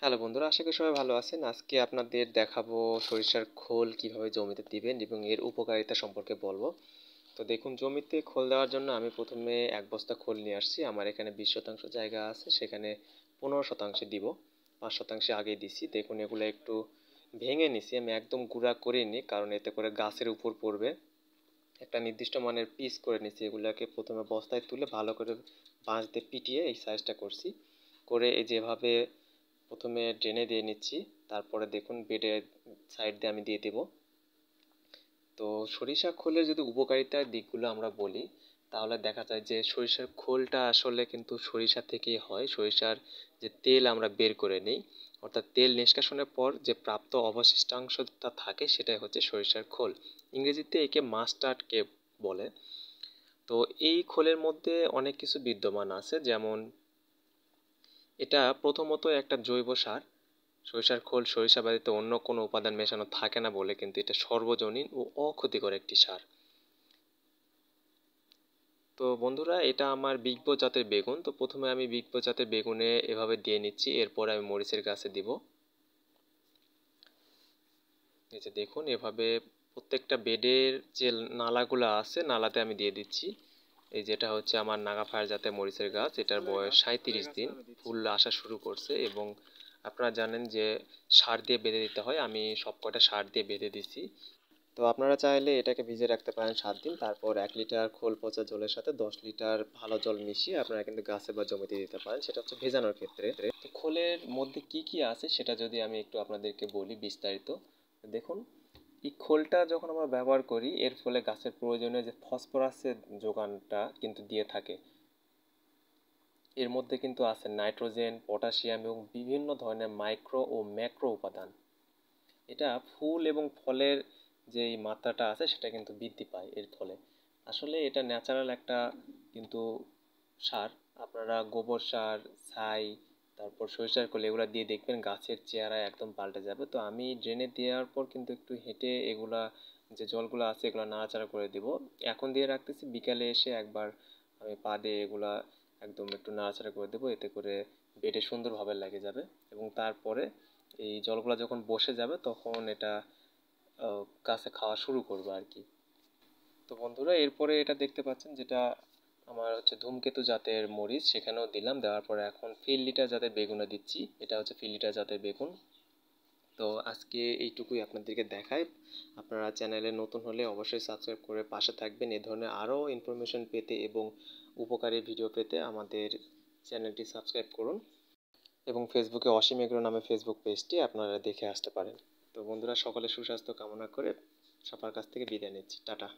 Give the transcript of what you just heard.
Hello বন্ধুরা, আশা করি সবাই ভালো আছেন। আজকে আপনাদের দেখাবো সরিষার খোল কিভাবে জমিতে দিবেন এবং এর উপকারিতা সম্পর্কে বলবো। তো দেখুন, জমিতে খোল দেওয়ার জন্য আমি প্রথমে 1 বস্তা খোল নিয়ে আসছি। আমার এখানে 20 শতাংশ জায়গা আছে, সেখানে 15 শতাংশে দিব। 5 শতাংশে আগেই দিছি। দেখুন, এগুলো একটু ভেঙে নিছি, আমি একদম গুঁড়া করিনি, কারণ এতে করে গাছের উপর পড়বে। একটা নির্দিষ্ট মানের পিস করে নিছি। এগুলাকে প্রথমে বস্তায় তুলে ভালো করে বাঁশ দিয়ে পিটিয়ে এই সাইজটা করছি। করে এই যেভাবে প্রথমে ড্রেনে দিয়ে নিচ্ছি, তারপরে দেখুন বেডের সাইড দিয়ে আমি দিয়ে দেব। তো সরিষা খোলের যদি উপকারিতার দিকগুলো আমরা বলি, তাহলে দেখা যায় যে সরিষার খোলটা আসলে কিন্তু সরিষা থেকেই হয়। সরিষার যে তেল আমরা বের করে নিই, অর্থাৎ তেল নিষ্কাশনের পর যে প্রাপ্ত অবশিষ্টাংশটা থাকে, সেটাই হচ্ছে সরিষার খোল। ইংরেজিতে একে মাস্টার্ড কেপ বলে। তো এই খোলের মধ্যে অনেক কিছু বিদ্যমান আছে, যেমন এটা প্রথমত একটা জৈব সার। সরিষার খোল সরিষা ব্যতীত অন্য কোনো উপাদান মেশানো থাকে না বলে কিন্তু এটা সর্বজনীন ও অক্ষতিকর একটি সার। তো বন্ধুরা, এটা আমার বিগ বো জাতের বেগুন। তো প্রথমে আমি বিগ বো জাতের বেগুনে এভাবে দিয়ে নিচ্ছি, এরপর আমি মরিচের গাছে দিব। এই যে দেখুন, এভাবে প্রত্যেকটা বেডের যে নালাগুলো আছে, নালাতে আমি দিয়ে দিচ্ছি। এই যেটা হচ্ছে আমার নাগাফায়ার জাতের মরিচের গাছ, এটার বয়স 37 দিন, ফুল আসা শুরু করছে। এবং আপনারা জানেন যে সার দিয়ে বেঁধে দিতে হয়, আমি সবকটা সার দিয়ে বেঁধে দিছি। তো আপনারা চাইলে এটাকে ভিজে রাখতে পারেন 7 দিন, তারপর 1 লিটার খোল পচা জলের সাথে 10 লিটার ভালো জল মিশিয়ে আপনারা কিন্তু গাছে বা জমিতে দিতে পারেন। সেটা হচ্ছে ভেজানোর ক্ষেত্রে। তো খোলের মধ্যে কি কি আছে সেটা যদি আমি একটু আপনাদেরকে বলি বিস্তারিত। দেখুন, এই খোলটা যখন আমরা ব্যবহার করি, এর ফলে গাছের প্রয়োজনীয় যে ফসফরাসের যোগানটা কিন্তু দিয়ে থাকে। এর মধ্যে কিন্তু আছে নাইট্রোজেন, পটাশিয়াম এবং বিভিন্ন ধরনের মাইক্রো ও ম্যাক্রো উপাদান। এটা ফুল এবং ফলের যে মাত্রাটা আছে সেটা কিন্তু বৃদ্ধি পায় এর ফলে। আসলে এটা ন্যাচারাল একটা কিন্তু সার। আপনারা গোবর সার, ছাই, তারপর সরিষার খোল এগুলো দিয়ে দেখবেন গাছের চেহারা একদম পাল্টে যাবে। তো আমি ড্রেনে দেওয়ার পর কিন্তু একটু হেঁটে এগুলা যে জলগুলো আছে এগুলো নাড়াচাড়া করে দিব। এখন দিয়ে রাখতেছি, বিকালে এসে একবার আমি পা দিয়ে এগুলা একদম একটু নাড়াচাড়া করে দেবো, এতে করে বেডে সুন্দরভাবে লেগে যাবে। এবং তারপরে এই জলগুলো যখন বসে যাবে তখন এটা গাছে খাওয়া শুরু করবে আর কি। তো বন্ধুরা, এরপরে এটা দেখতে পাচ্ছেন, যেটা আমার হচ্ছে ধূমকেতু জাতের মরিচ, সেখানেও দিলাম। দেওয়ার পরে এখন ফিল্ড জাতের বেগুনে দিচ্ছি। এটা হচ্ছে ফিল্ড জাতের বেগুন। তো আজকে এইটুকুই আপনাদেরকে দেখাই। আপনারা চ্যানেলে নতুন হলে অবশ্যই সাবস্ক্রাইব করে পাশে থাকবেন। এ ধরনের আরও ইনফরমেশন পেতে এবং উপকারী ভিডিও পেতে আমাদের চ্যানেলটি সাবস্ক্রাইব করুন। এবং ফেসবুকে অসীম এগ্রো নামে ফেসবুক পেজটি আপনারা দেখে আসতে পারেন। তো বন্ধুরা, সকলে সুস্বাস্থ্য কামনা করে সবার কাছ থেকে বিদায় নিচ্ছি। টাটা।